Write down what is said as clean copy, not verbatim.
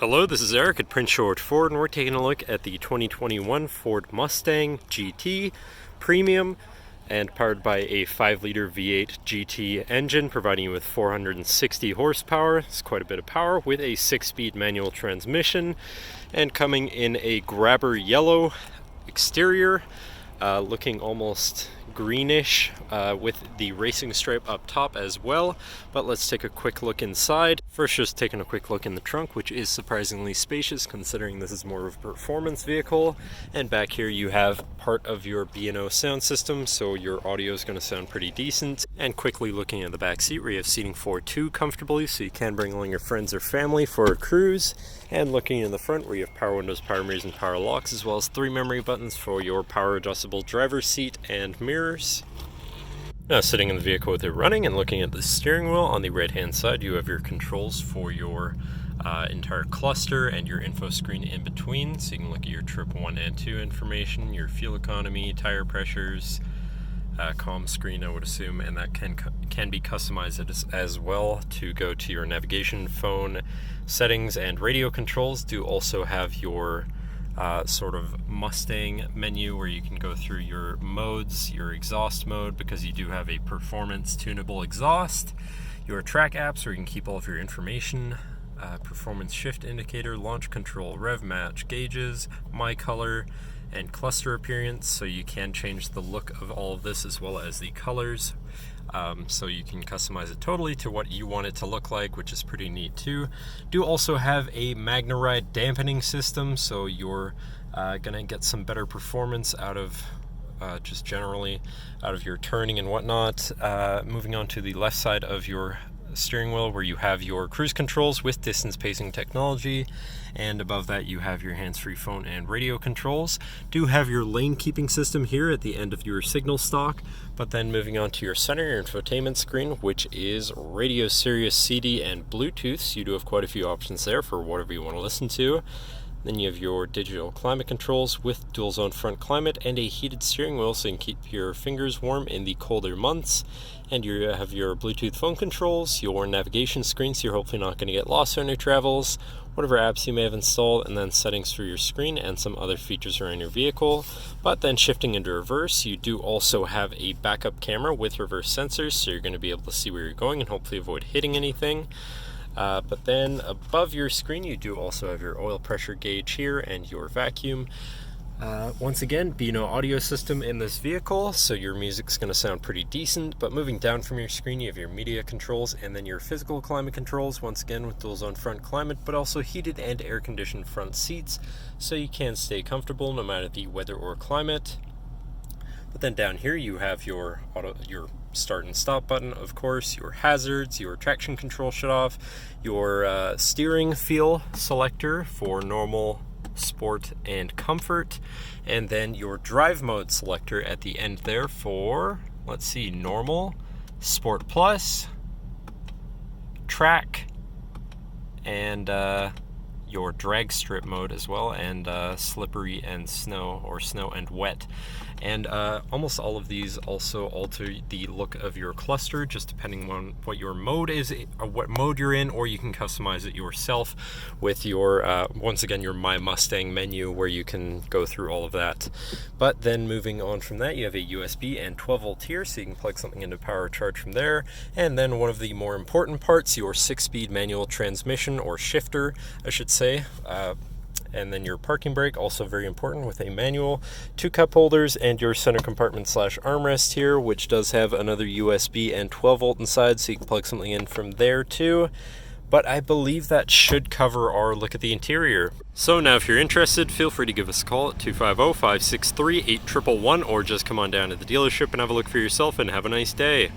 Hello, this is Eric at Prince George Ford, and we're taking a look at the 2021 Ford Mustang GT Premium, and powered by a 5-liter V8 GT engine, providing you with 460 horsepower. It's quite a bit of power, with a 6-speed manual transmission, and coming in a grabber yellow exterior, looking almost greenish, with the racing stripe up top as well. But let's take a quick look inside. First, just taking a quick look in the trunk, which is surprisingly spacious considering this is more of a performance vehicle. And back here you have part of your B&O sound system, so your audio is going to sound pretty decent. And quickly looking at the back seat, where you have seating for 2 comfortably, so you can bring along your friends or family for a cruise. And looking in the front, where you have power windows, power mirrors, and power locks, as well as 3 memory buttons for your power adjustable driver's seat and mirrors. Now, sitting in the vehicle with it running and looking at the steering wheel, on the right hand side you have your controls for your entire cluster and your info screen in between, so you can look at your trip 1 and 2 information, your fuel economy, tire pressures, comm screen I would assume, and that can be customized as well to go to your navigation, phone settings, and radio controls. Do also have your sort of Mustang menu, where you can go through your modes, your exhaust mode, because you do have a performance tunable exhaust, your track apps where you can keep all of your information, performance shift indicator, launch control, rev match, gauges, my color, and cluster appearance, so you can change the look of all of this as well as the colors. So you can customize it totally to what you want it to look like, which is pretty neat too. Do also have a Magneride Damping System, so you're gonna get some better performance out of just generally out of your turning and whatnot. Moving on to the left side of your steering wheel, where you have your cruise controls with distance pacing technology, and above that you have your hands-free phone and radio controls. Do have your lane keeping system here at the end of your signal stock. But then moving on to your center, your infotainment screen, which is radio, Sirius, CD, and Bluetooth, so you do have quite a few options there for whatever you want to listen to. Then you have your digital climate controls with dual zone front climate and a heated steering wheel, so you can keep your fingers warm in the colder months. And you have your Bluetooth phone controls, your navigation screen, so you're hopefully not going to get lost on your travels, whatever apps you may have installed, and then settings for your screen and some other features around your vehicle. But then shifting into reverse, you do also have a backup camera with reverse sensors, so you're going to be able to see where you're going and hopefully avoid hitting anything. But then above your screen you do also have your oil pressure gauge here and your vacuum. Once again, B&O audio system in this vehicle, so your music's going to sound pretty decent. But moving down from your screen you have your media controls and then your physical climate controls, once again with dual zone front climate, but also heated and air conditioned front seats, so you can stay comfortable no matter the weather or climate. But then down here you have your start and stop button, of course, your hazards, your traction control shut off, your steering feel selector for normal, sport, and comfort, and then your drive mode selector at the end there for, let's see, normal, sport plus, track, and your drag strip mode as well, and slippery and snow, or snow and wet. And almost all of these also alter the look of your cluster, just depending on what your mode is, or what mode you're in, or you can customize it yourself with your, once again, your My Mustang menu, where you can go through all of that. But then moving on from that, you have a USB and 12-volt here, so you can plug something into power charge from there. And then one of the more important parts, your 6-speed manual transmission, or shifter, I should say. And then your parking brake, also very important, with a manual, 2 cup holders, and your center compartment / armrest here, which does have another USB and 12-volt inside, so you can plug something in from there too. But I believe that should cover our look at the interior. So now if you're interested, feel free to give us a call at 250-563-8111, or just come on down to the dealership and have a look for yourself, and have a nice day.